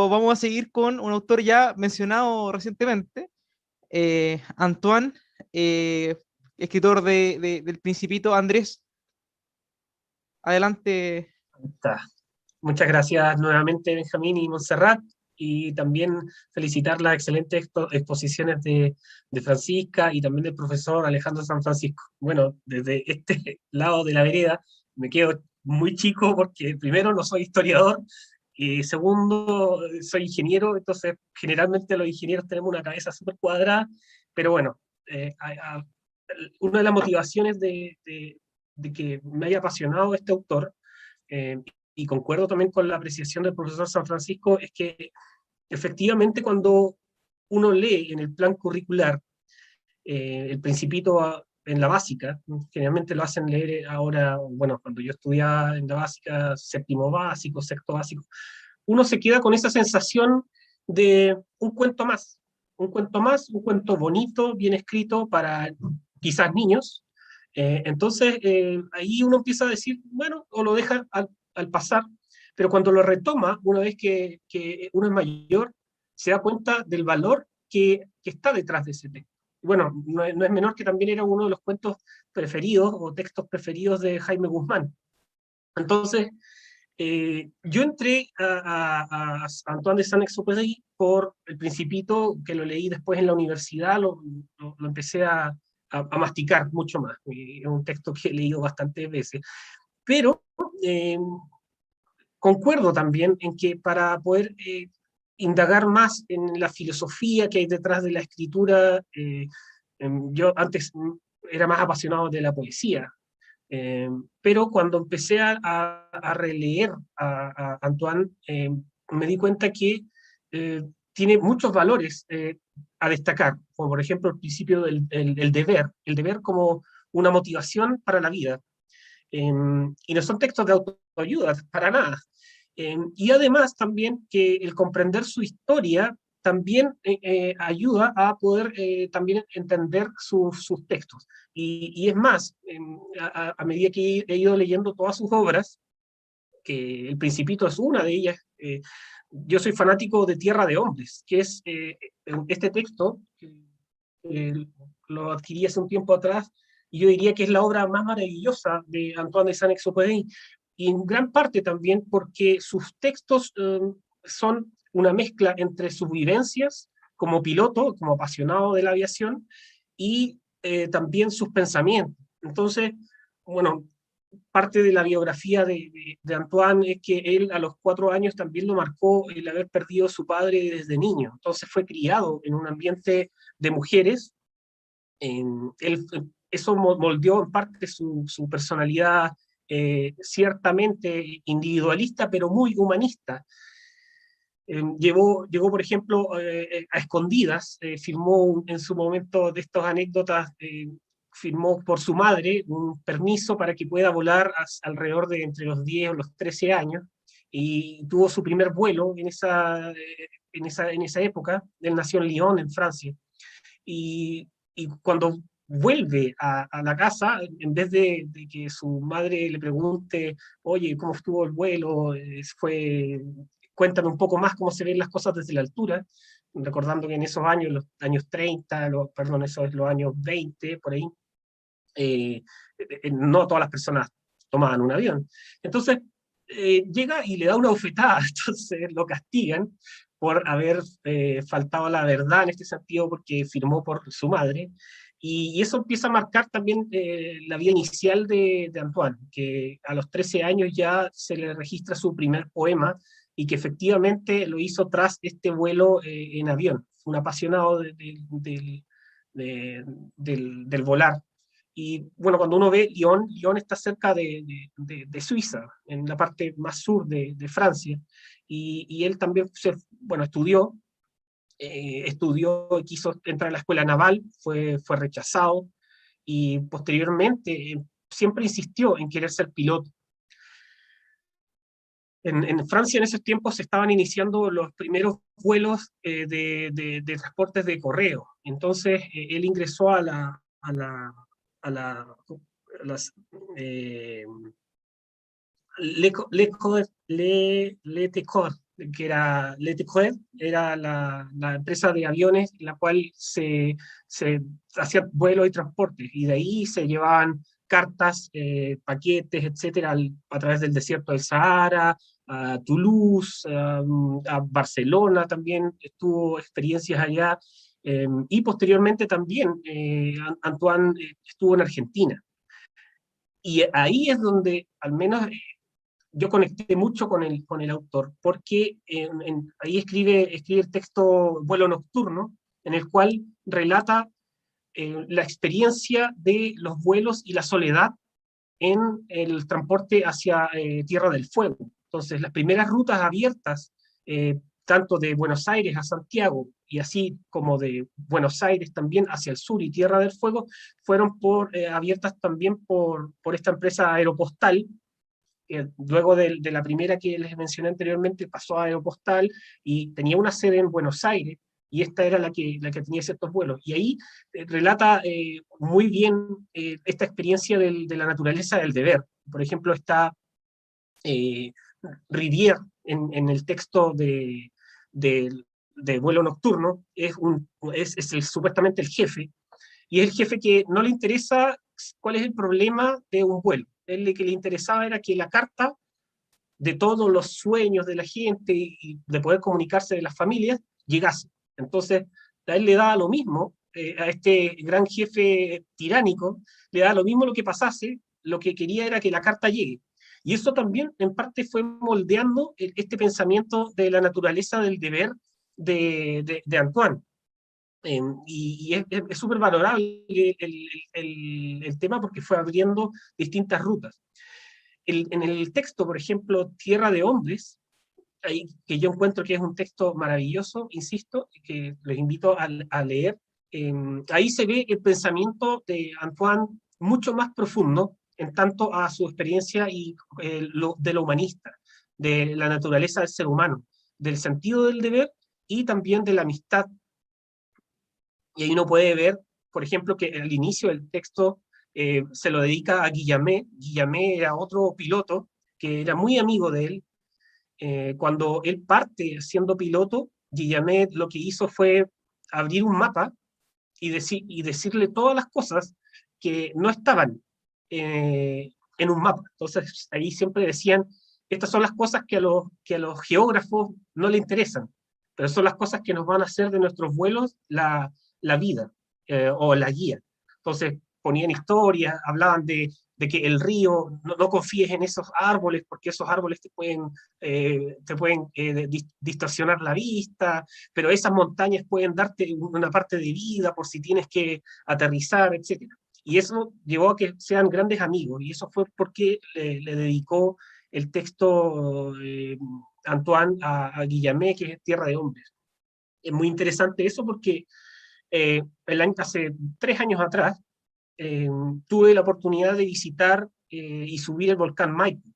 Vamos a seguir con un autor ya mencionado recientemente, Antoine, escritor del Principito. Andrés, adelante. Está. Muchas gracias nuevamente, Benjamín y Montserrat, y también felicitar las excelentes exposiciones de Francisca y también del profesor Alejandro San Francisco. Bueno, desde este lado de la vereda me quedo muy chico porque primero no soy historiador y segundo soy ingeniero, entonces generalmente los ingenieros tenemos una cabeza súper cuadrada, pero bueno, una de las motivaciones de que me haya apasionado este autor, eh, y concuerdo también con la apreciación del profesor San Francisco, es que efectivamente cuando uno lee en el plan curricular el Principito en la básica, generalmente lo hacen leer ahora, bueno, cuando yo estudiaba en la básica, séptimo básico, sexto básico, uno se queda con esa sensación de un cuento más, un cuento más, un cuento bonito, bien escrito para quizás niños. Ahí uno empieza a decir, bueno, o lo deja al pasar, pero cuando lo retoma, una vez que uno es mayor, se da cuenta del valor que está detrás de ese texto. Bueno, no es menor que también era uno de los cuentos preferidos o textos preferidos de Jaime Guzmán. Entonces, yo entré a Antoine de Saint-Exupéry por El Principito, que lo leí después en la universidad, lo empecé a masticar mucho más. Es un texto que he leído bastantes veces. Pero eh, concuerdo también en que para poder indagar más en la filosofía que hay detrás de la escritura, yo antes era más apasionado de la poesía, eh, pero cuando empecé a releer a Antoine, me di cuenta que tiene muchos valores a destacar, como por ejemplo el principio el deber como una motivación para la vida. Y no son textos de autoayuda, para nada. Y además también que el comprender su historia también ayuda a poder también entender sus textos. Y es más, a medida que he ido leyendo todas sus obras, que El Principito es una de ellas, yo soy fanático de Tierra de Hombres, que es este texto, eh, lo adquirí hace un tiempo atrás, y yo diría que es la obra más maravillosa de Antoine de Saint-Exupéry, y en gran parte también porque sus textos son una mezcla entre sus vivencias como piloto, como apasionado de la aviación, y también sus pensamientos. Entonces, bueno, parte de la biografía de Antoine es que él a los 4 años también lo marcó el haber perdido a su padre desde niño. Entonces fue criado en un ambiente de mujeres. Eso moldeó en parte su personalidad, ciertamente individualista, pero muy humanista. Llegó, por ejemplo, a escondidas, firmó en su momento de estas anécdotas, firmó por su madre un permiso para que pueda volar alrededor de entre los 10 o los 13 años, y tuvo su primer vuelo en esa época. Él nació en Lyon, en Francia, y cuando vuelve a la casa, en vez de que su madre le pregunte, oye, ¿cómo estuvo el vuelo? Cuéntame un poco más cómo se ven las cosas desde la altura, recordando que en esos años, los años 30, perdón, eso es los años 20, por ahí, eh, no todas las personas tomaban un avión. Entonces, llega y le da una bofetada, entonces lo castigan por haber faltado a la verdad en este sentido, porque firmó por su madre, y eso empieza a marcar también la vida inicial de Antoine, que a los 13 años ya se le registra su primer poema, y que efectivamente lo hizo tras este vuelo en avión. Fue un apasionado del volar. Y bueno, cuando uno ve Lyon, Lyon está cerca de Suiza, en la parte más sur de Francia, y él también bueno, estudió y quiso entrar a la escuela naval, fue rechazado, y posteriormente siempre insistió en querer ser piloto. En Francia en esos tiempos se estaban iniciando los primeros vuelos de transportes de correo. Entonces él ingresó a la, a las, eh, Le Tecor, que era Letecred, era la empresa de aviones en la cual se hacían vuelos y transportes, y de ahí se llevaban cartas, paquetes, etcétera, a través del desierto del Sahara, a Toulouse, a Barcelona también tuvo experiencias allá, y posteriormente también Antoine estuvo en Argentina. Y ahí es donde, al menos yo conecté mucho con el autor, porque ahí escribe el texto Vuelo Nocturno, en el cual relata la experiencia de los vuelos y la soledad en el transporte hacia Tierra del Fuego. Entonces, las primeras rutas abiertas, tanto de Buenos Aires a Santiago, y así como de Buenos Aires también hacia el sur y Tierra del Fuego, fueron abiertas también por esta empresa Aeropostal, luego de la primera que les mencioné anteriormente, pasó a Aeropostal y tenía una sede en Buenos Aires, y esta era la que tenía ciertos vuelos. Y ahí relata muy bien esta experiencia de la naturaleza del deber. Por ejemplo, está eh, Rivière en el texto de Vuelo Nocturno, supuestamente el jefe, y es el jefe que no le interesa cuál es el problema de un vuelo. Él lo que le interesaba era que la carta de todos los sueños de la gente y de poder comunicarse de las familias llegase. Entonces, a él le da lo mismo, a este gran jefe tiránico, le da lo mismo lo que pasase, lo que quería era que la carta llegue. Y eso también, en parte, fue moldeando este pensamiento de la naturaleza del deber de Antoine. Y es súper valorable el tema porque fue abriendo distintas rutas. En el texto, por ejemplo, Tierra de Hombres, que yo encuentro que es un texto maravilloso, insisto, que les invito a leer, ahí se ve el pensamiento de Antoine mucho más profundo en tanto a su experiencia y de lo humanista, de la naturaleza del ser humano, del sentido del deber y también de la amistad. Y ahí uno puede ver, por ejemplo, que al inicio del texto se lo dedica a Guillamé. Guillamé era otro piloto que era muy amigo de él. Cuando él parte siendo piloto, Guillamé lo que hizo fue abrir un mapa y decirle todas las cosas que no estaban en un mapa. Entonces ahí siempre decían, estas son las cosas que a los geógrafos no le interesan, pero son las cosas que nos van a hacer de nuestros vuelos la vida o la guía. Entonces ponían historias, hablaban de que el río, no confíes en esos árboles porque esos árboles te pueden distorsionar la vista, pero esas montañas pueden darte una parte de vida por si tienes que aterrizar, etc. Y eso llevó a que sean grandes amigos, y eso fue porque le dedicó el texto Antoine a Guillamé, que es Tierra de Hombres. Es muy interesante eso porque hace 3 años atrás tuve la oportunidad de visitar y subir el volcán Maipo.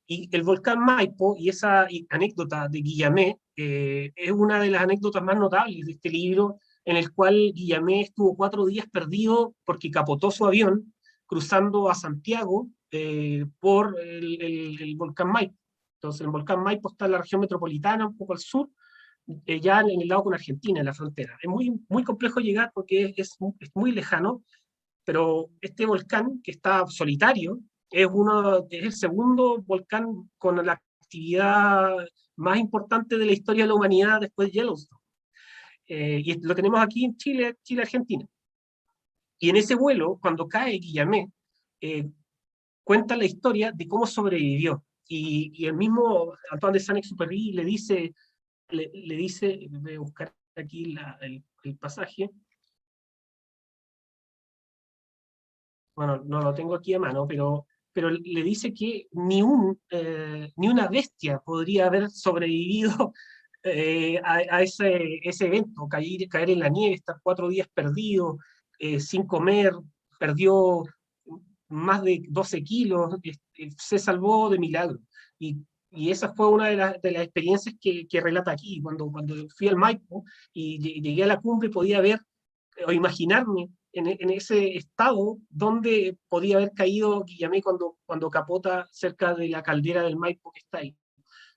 Y el volcán Maipo y esa anécdota de Guillamé es una de las anécdotas más notables de este libro, en el cual Guillamé estuvo 4 días perdido porque capotó su avión cruzando a Santiago por el volcán Maipo. Entonces el volcán Maipo está en la región metropolitana, un poco al sur, ya en el lado con Argentina, en la frontera. Es muy complejo llegar porque es muy lejano, pero este volcán que está solitario es el segundo volcán con la actividad más importante de la historia de la humanidad después de Yellowstone. Y lo tenemos aquí en Chile, Argentina. Y en ese vuelo, cuando cae Guillamé, cuenta la historia de cómo sobrevivió. Y el mismo Antoine de Saint-Exupéry le dice, voy a buscar aquí el pasaje, bueno, no lo tengo aquí a mano, pero le dice que ni una bestia podría haber sobrevivido a ese evento, caer en la nieve, estar 4 días perdido, sin comer, perdió más de 12 kilos, se salvó de milagro. Y esa fue una de las experiencias que relata aquí. Cuando fui al Maipo y llegué a la cumbre, podía ver o imaginarme en ese estado donde podía haber caído Guillamé cuando capota cerca de la caldera del Maipo que está ahí.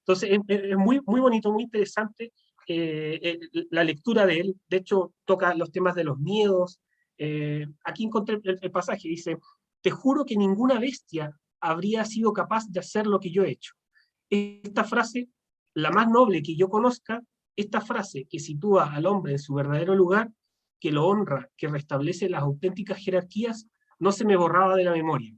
Entonces, es muy, muy bonito, muy interesante la lectura de él. De hecho, toca los temas de los miedos. Aquí encontré el pasaje, dice, te juro que ninguna bestia habría sido capaz de hacer lo que yo he hecho. Esta frase, la más noble que yo conozca, esta frase que sitúa al hombre en su verdadero lugar, que lo honra, que restablece las auténticas jerarquías, no se me borraba de la memoria.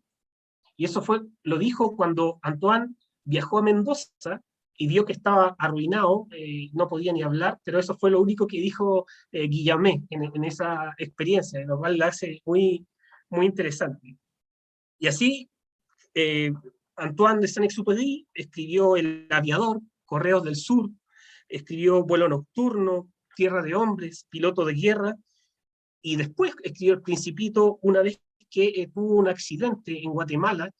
Y eso lo dijo cuando Antoine viajó a Mendoza y vio que estaba arruinado, no podía ni hablar, pero eso fue lo único que dijo Guillamé en esa experiencia, lo cual la hace muy, muy interesante. Y así, eh, Antoine de Saint-Exupéry escribió El Aviador, Correos del Sur, escribió Vuelo Nocturno, Tierra de Hombres, Piloto de Guerra, y después escribió El Principito una vez que tuvo un accidente en Guatemala,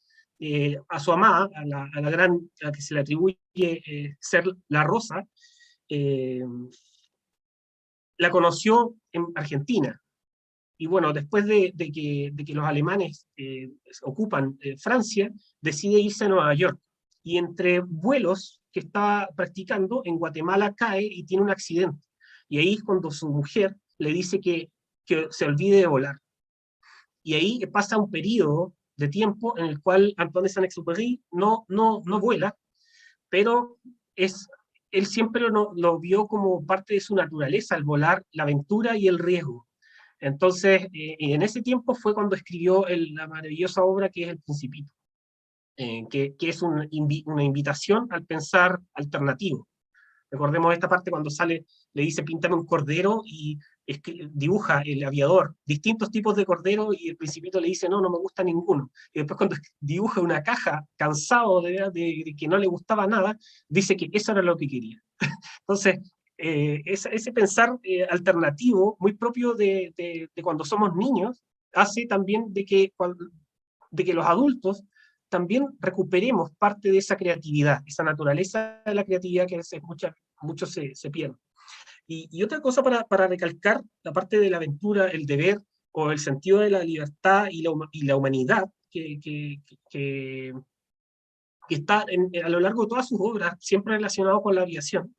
a su amada, a la que se le atribuye ser la Rosa, eh, la conoció en Argentina. Y bueno, después de que los alemanes ocupan Francia, decide irse a Nueva York. Y entre vuelos que estaba practicando, en Guatemala cae y tiene un accidente. Y ahí es cuando su mujer le dice que se olvide de volar. Y ahí pasa un periodo de tiempo en el cual Antoine de Saint-Exupéry no vuela, pero él siempre lo vio como parte de su naturaleza, el volar, la aventura y el riesgo. Entonces, en ese tiempo fue cuando escribió la maravillosa obra que es El Principito, que es una invitación al pensar alternativo. Recordemos esta parte cuando sale, le dice píntame un cordero y dibuja el aviador, distintos tipos de cordero y el Principito le dice no me gusta ninguno. Y después cuando dibuja una caja, cansado de que no le gustaba nada, dice que eso era lo que quería. Entonces, ese pensar alternativo, muy propio de cuando somos niños, hace también de que los adultos también recuperemos parte de esa creatividad, esa naturaleza de la creatividad que a veces muchos se pierden. Y otra cosa para recalcar, la parte de la aventura, el deber o el sentido de la libertad y la humanidad que está a lo largo de todas sus obras, siempre relacionado con la aviación.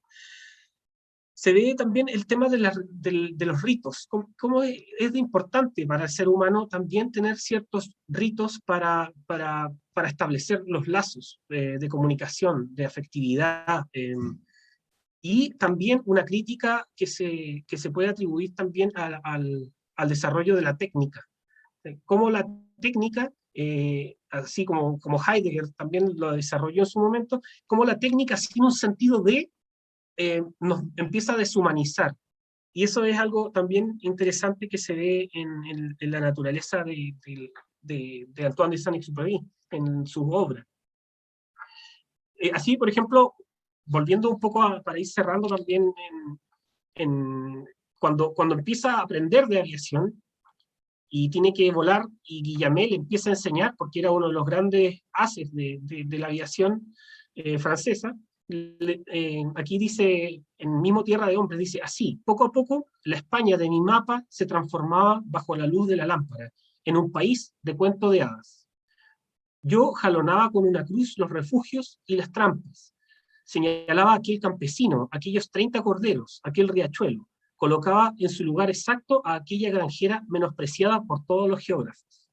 Se ve también el tema de los ritos, cómo es de importante para el ser humano también tener ciertos ritos para establecer los lazos de comunicación, de afectividad, y también una crítica que se puede atribuir también al desarrollo de la técnica. Cómo la técnica, así como Heidegger también lo desarrolló en su momento, cómo la técnica sin un sentido nos empieza a deshumanizar. Y eso es algo también interesante que se ve en la naturaleza de Antoine de Saint-Exupéry, en sus obras. Así, por ejemplo, volviendo un poco para ir cerrando también, cuando empieza a aprender de aviación y tiene que volar, y Guillamé le empieza a enseñar, porque era uno de los grandes haces de la aviación francesa, aquí dice, en mismo Tierra de Hombres, dice así, poco a poco la España de mi mapa se transformaba bajo la luz de la lámpara, en un país de cuento de hadas. Yo jalonaba con una cruz los refugios y las trampas, señalaba a aquel campesino, aquellos 30 corderos, aquel riachuelo, colocaba en su lugar exacto a aquella granjera menospreciada por todos los geógrafos.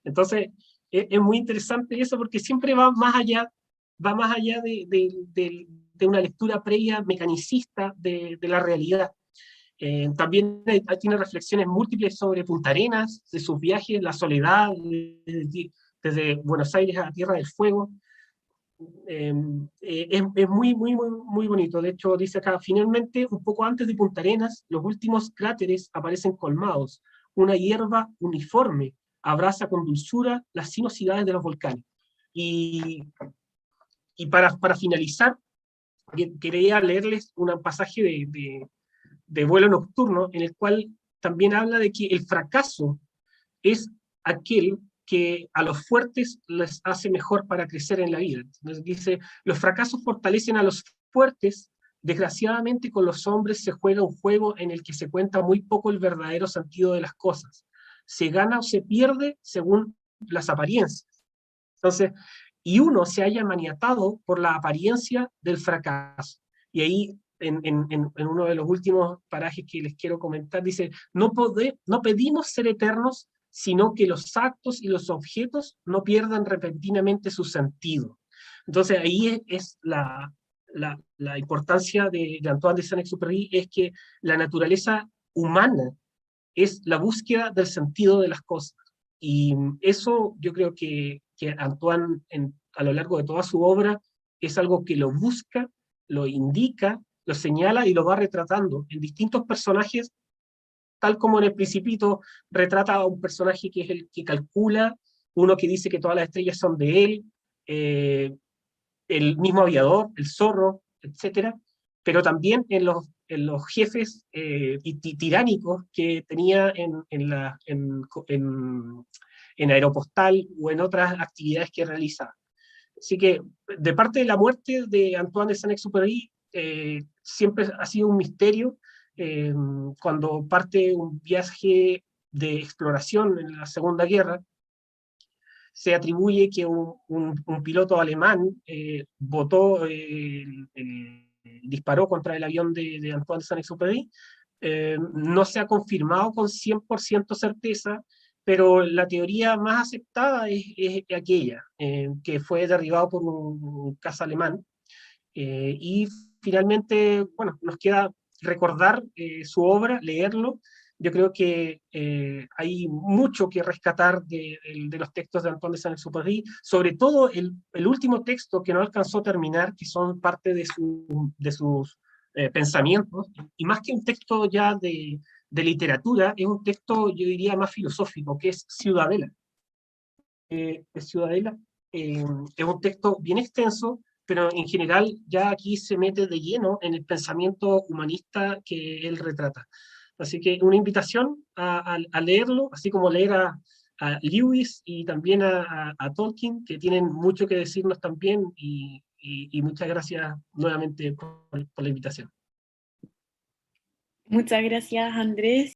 Entonces, es muy interesante eso porque siempre va más allá de una lectura previa mecanicista de la realidad. También tiene reflexiones múltiples sobre Punta Arenas, de sus viajes, la soledad, desde Buenos Aires a Tierra del Fuego. Es muy, muy, muy, muy bonito. De hecho, dice acá, finalmente, un poco antes de Punta Arenas, los últimos cráteres aparecen colmados. Una hierba uniforme abraza con dulzura las sinuosidades de los volcanes. Y para finalizar, quería leerles un pasaje de Vuelo Nocturno, en el cual también habla de que el fracaso es aquel que a los fuertes les hace mejor para crecer en la vida. Entonces dice, los fracasos fortalecen a los fuertes, desgraciadamente con los hombres se juega un juego en el que se cuenta muy poco el verdadero sentido de las cosas. Se gana o se pierde según las apariencias. Entonces, y uno se haya maniatado por la apariencia del fracaso. Y ahí, en uno de los últimos parajes que les quiero comentar, dice, no pedimos ser eternos, sino que los actos y los objetos no pierdan repentinamente su sentido. Entonces ahí es la importancia de Antoine de Saint-Exupéry, es que la naturaleza humana es la búsqueda del sentido de las cosas. Y eso yo creo que Antoine a lo largo de toda su obra es algo que lo busca, lo indica, lo señala y lo va retratando en distintos personajes, tal como en El Principito retrata a un personaje que es el que calcula, uno que dice que todas las estrellas son de él, el mismo aviador, el zorro, etcétera, pero también en los jefes tiránicos que tenía en Aeropostal o en otras actividades que realizaba. Así que, de parte de la muerte de Antoine de Saint-Exupéry, siempre ha sido un misterio. Cuando parte un viaje de exploración en la Segunda Guerra, se atribuye que un piloto alemán disparó contra el avión de Antoine de Saint-Exupéry. No se ha confirmado con 100% certeza, pero la teoría más aceptada es aquella, que fue derribado por un caza alemán. Y finalmente, bueno, nos queda recordar su obra, leerlo. Yo creo que hay mucho que rescatar de los textos de Antoine de Saint-Exupéry, sobre todo el último texto que no alcanzó a terminar, que son parte de sus pensamientos, y más que un texto ya de literatura, es un texto, yo diría, más filosófico, que es Ciudadela. Ciudadela es un texto bien extenso, pero en general ya aquí se mete de lleno en el pensamiento humanista que él retrata. Así que una invitación a leerlo, así como leer a Lewis y también a Tolkien, que tienen mucho que decirnos también, y muchas gracias nuevamente por la invitación. Muchas gracias, Andrés.